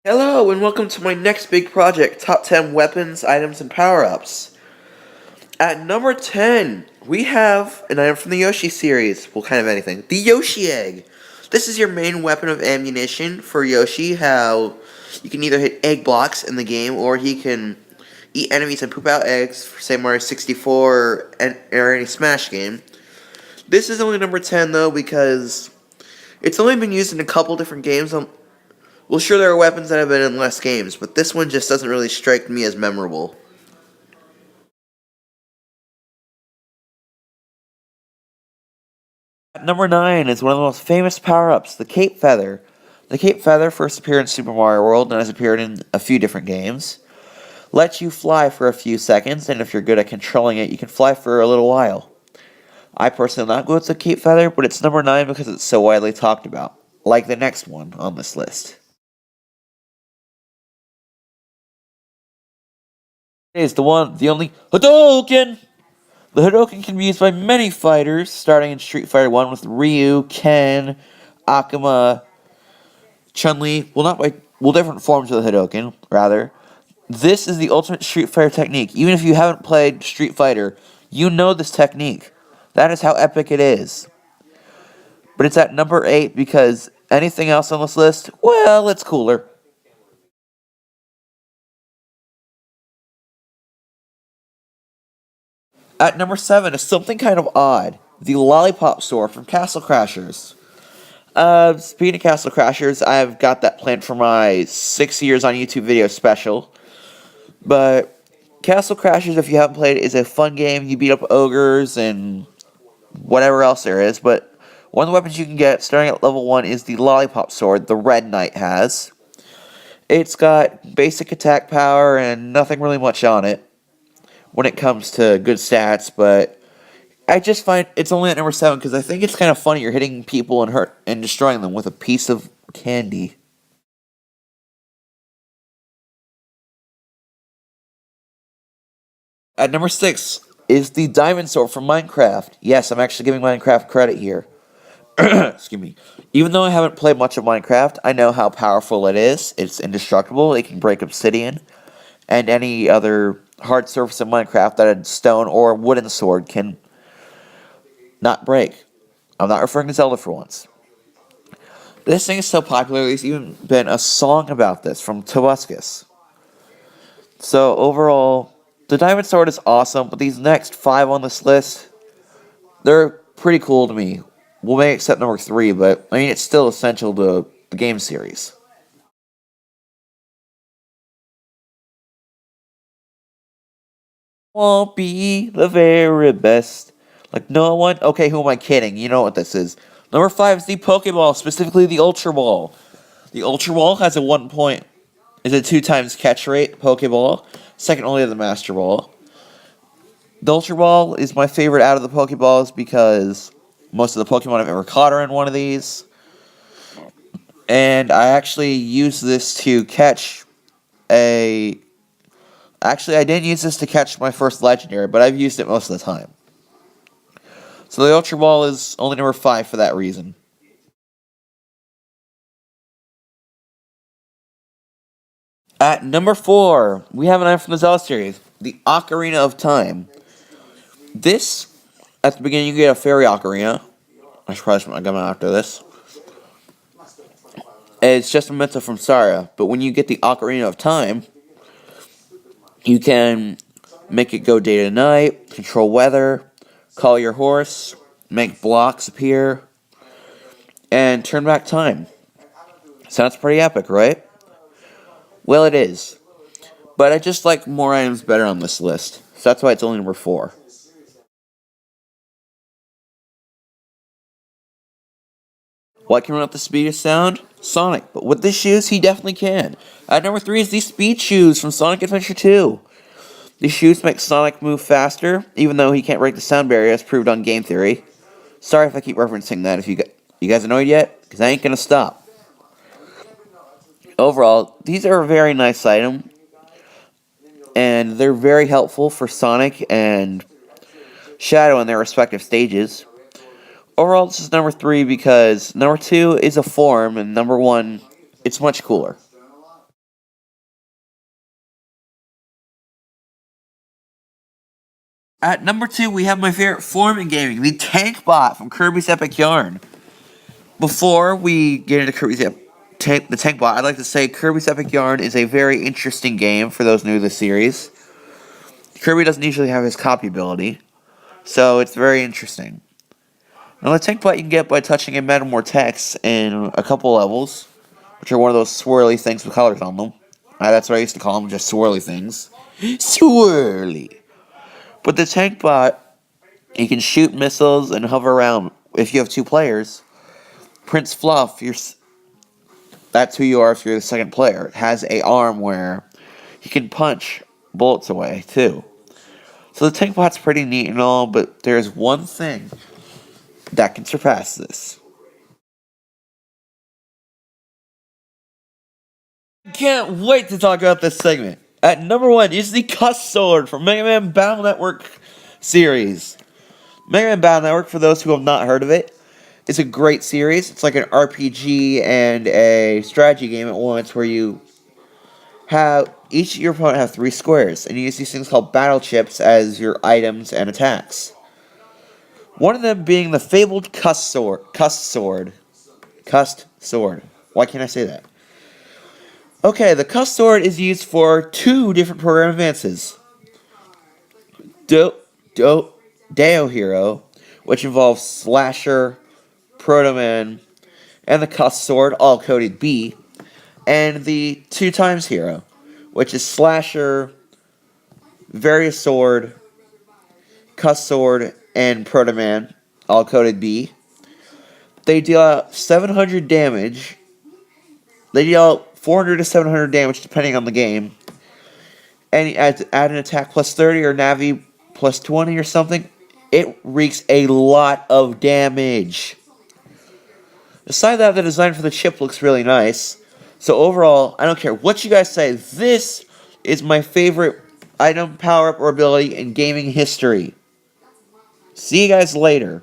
Hello, and welcome to my next big project, Top 10 Weapons, Items, and Power-Ups. At number 10, we have an item from the Yoshi series. Well, kind of anything. The Yoshi Egg. This is your main weapon of ammunition for Yoshi, how you can either hit egg blocks in the game, or he can eat enemies and poop out eggs, for say Mario 64 or any Smash game. This is only number 10, though, because it's only been used in a couple different games. Well, sure, there are weapons that have been in less games, but this one just doesn't really strike me as memorable. At number 9 is one of the most famous power-ups, the Cape Feather. The Cape Feather first appeared in Super Mario World and has appeared in a few different games. Lets you fly for a few seconds, and if you're good at controlling it, you can fly for a little while. I personally am not good with the Cape Feather, but it's number 9 because it's so widely talked about, like the next one on this list. Is the only Hadouken! The Hadouken can be used by many fighters, starting in Street Fighter 1 with Ryu, Ken, Akuma, ChunLi. Different forms of the Hadouken, rather. This is the ultimate Street Fighter technique. Even if you haven't played Street Fighter, you know this technique. That is how epic it is. But it's at number 8 because anything else on this list, well, it's cooler. At number 7 is something kind of odd. The Lollipop store from Castle Crashers. Speaking of Castle Crashers, I've got that planned for my 6 years on YouTube video special. But Castle Crashers, if you haven't played it, is a fun game. You beat up ogres and whatever else there is. But one of the weapons you can get starting at level 1 is the Lollipop sword the Red Knight has. It's got basic attack power and nothing really much on it when it comes to good stats, but I just find it's only at number 7 because I think it's kind of funny. You're hitting people and destroying them with a piece of candy. At number 6 is the Diamond Sword from Minecraft. Yes, I'm actually giving Minecraft credit here. Excuse me. Even though I haven't played much of Minecraft, I know how powerful it is. It's indestructible. It can break obsidian and any other hard surface in Minecraft that a stone or wooden sword can not break. I'm not referring to Zelda for once. This thing is so popular, there's even been a song about this from Tobuscus. So overall, the Diamond Sword is awesome, but these next 5 on this list, they're pretty cool to me. Well, maybe except number 3, but I mean, it's still essential to the game series. Won't be the very best. Like no one. Okay, who am I kidding? You know what this is. Number 5 is the Pokeball, specifically the Ultra Ball. The Ultra Ball has a 1 point. Is a 2 times catch rate Pokeball, second only to the Master Ball. The Ultra Ball is my favorite out of the Pokeballs because most of the Pokemon I've ever caught are in one of these. And I actually use this to catch a... Actually, I didn't use this to catch my first legendary, but I've used it most of the time. So the Ultra Ball is only number 5 for that reason. At number 4, we have an item from the Zelda series, the Ocarina of Time. This, at the beginning, you get a fairy ocarina. I should probably put my gun after this. It's just a memento from Saria, but when you get the Ocarina of Time, you can make it go day to night, control weather, call your horse, make blocks appear, and turn back time. Sounds pretty epic, right? Well, it is. But I just like more items better on this list, so that's why it's only number 4. What can run up the speed of sound? Sonic. But with the shoes, he definitely can. At number 3 is the Speed Shoes from Sonic Adventure 2. These shoes make Sonic move faster, even though he can't break the sound barrier as proved on game theory. Sorry if I keep referencing that. If you guys annoyed yet? Because I ain't gonna stop. Overall, these are a very nice item, and they're very helpful for Sonic and Shadow in their respective stages. Overall, this is number 3 because number 2 is a form, and number 1, it's much cooler. At number 2, we have my favorite form in gaming, the Tank Bot from Kirby's Epic Yarn. Before we get into the Tank Bot, I'd like to say Kirby's Epic Yarn is a very interesting game for those new to the series. Kirby doesn't usually have his copy ability, so it's very interesting. Now, the Tank Bot you can get by touching a Metamortex in a couple levels, which are one of those swirly things with colors on them. That's what I used to call them, just swirly things. Swirly. But the Tank Bot, you can shoot missiles and hover around. If you have 2 players, Prince Fluff, that's who you are if you're the second player. It has a arm where he can punch bullets away, too. So the Tank Bot's pretty neat and all, but there's one thing that can surpass this. Can't wait to talk about this segment. At number 1 is the Cuss Sword from Mega Man Battle Network series. Mega Man Battle Network, for those who have not heard of it, is a great series. It's like an RPG and a strategy game at once, where you have each of your opponent have 3 squares, and you use these things called battle chips as your items and attacks. One of them being the fabled Cuss Sword. Why can't I say that? Okay, the Cuss Sword is used for 2 different program advances. Deo Hero, which involves Slasher, Proto Man, and the Cuss Sword, all coded B, and the 2 times Hero, which is Slasher, Various Sword, Cuss Sword, and Proto Man, all coded B. They deal out 700 damage. They deal out 400 to 700 damage depending on the game. And you add an attack plus 30 or Navi plus 20 or something. It wreaks a lot of damage. Aside that, the design for the chip looks really nice. So overall, I don't care what you guys say, this is my favorite item, power-up, or ability in gaming history. See you guys later.